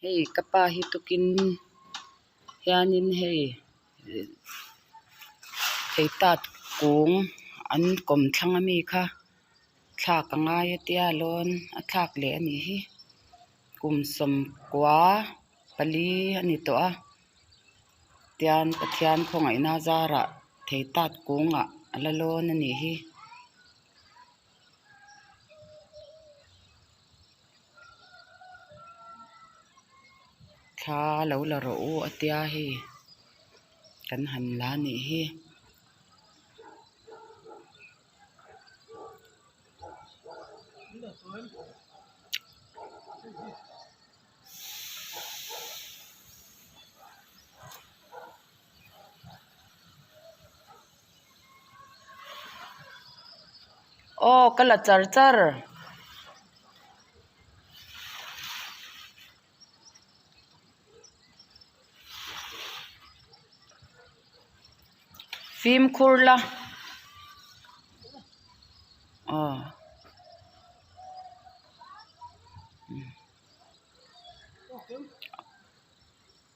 hei kapa hi tukin hianin hei tat kung an kom thlang ami kha thlak anga ya tia lon a thlak le ani hi kum som kwa pali ani to a tian pathian khongai na zara thei tat kunga ala lon ani hi thla lo la ro u atia hi kan han la ni hi oh kala char char phim khurla oh